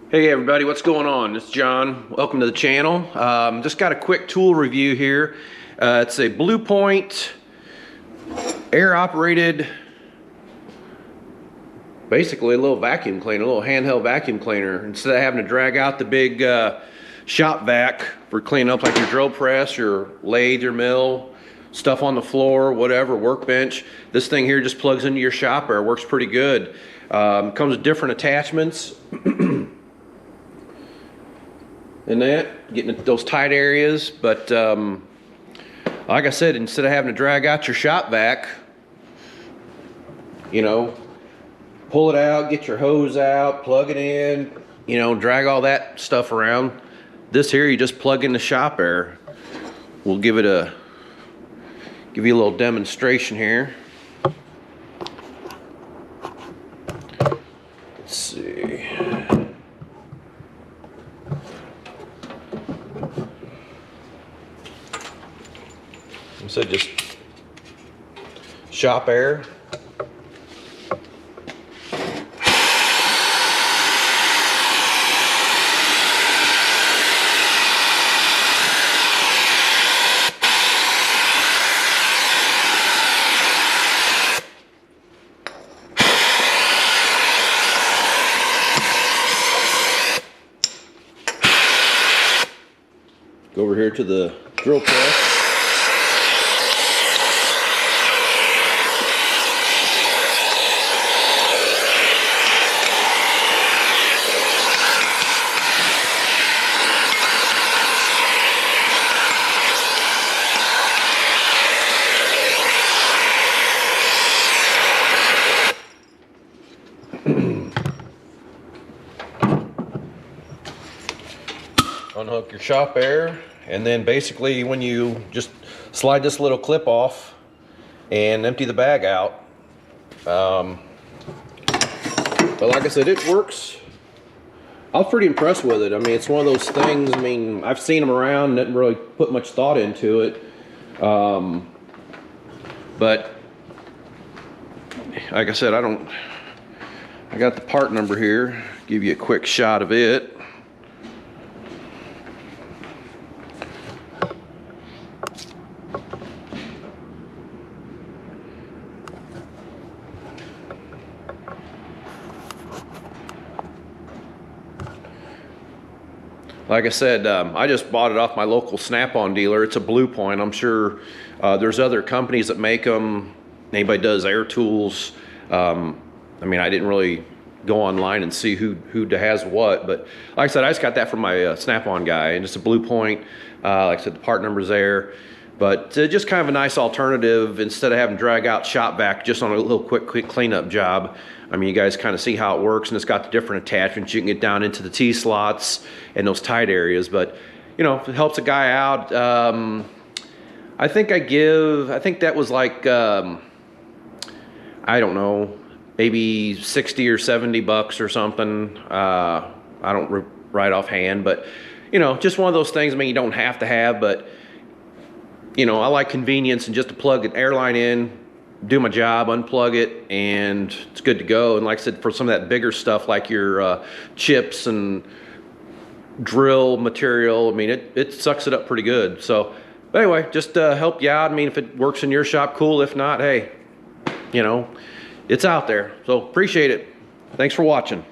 Hey everybody, what's going on? It's John. Welcome to the channel. Just got a quick tool review here. It's a Blue Point air-operated, basically a little vacuum cleaner, a little handheld vacuum cleaner. Instead of having to drag out the big SHOP-VAC for cleaning up like your drill press, your lathe, your mill, stuff on the floor, whatever, workbench. This thing here just plugs into your shop air. Works pretty good. Comes with different attachments. And that, getting those tight areas, but like I said, instead of having to drag out your SHOP-VAC, you know, pull it out, get your hose out, plug it in, you know, drag all that stuff around. This here, you just plug in the shop air. We'll give you a little demonstration here. Let's see. So just shop air. Go over here to the drill press. Unhook your shop air, and then basically when you just slide this little clip off and empty the bag out. But like I said, it works. I was pretty impressed with it. I mean, it's one of those things, I mean, I've seen them around, didn't really put much thought into it. But like I said, I got the part number here, give you a quick shot of it. Like I said, I just bought it off my local Snap-on dealer. It's a Blue Point. I'm sure there's other companies that make them. Anybody does air tools. I mean, I didn't really go online and see who has what, but like I said, I just got that from my Snap-on guy, and it's a Blue Point. Like I said, the part number's there, but just kind of a nice alternative instead of having to drag out SHOP-VAC just on a little quick cleanup job. I mean, you guys kind of see how it works, and it's got the different attachments. You can get down into the T-slots and those tight areas, but you know, if it helps a guy out, I think that was like, I don't know, maybe 60 or 70 bucks or something. I don't right offhand, but you know, just one of those things. I mean, you don't have to have, but you know, I like convenience and just to plug an airline in, do my job, unplug it, and it's good to go. And like I said, for some of that bigger stuff like your chips and drill material, I mean, it sucks it up pretty good. So, but anyway, just help you out. I mean, if it works in your shop, cool. If not, hey, you know, it's out there. So appreciate it. Thanks for watching.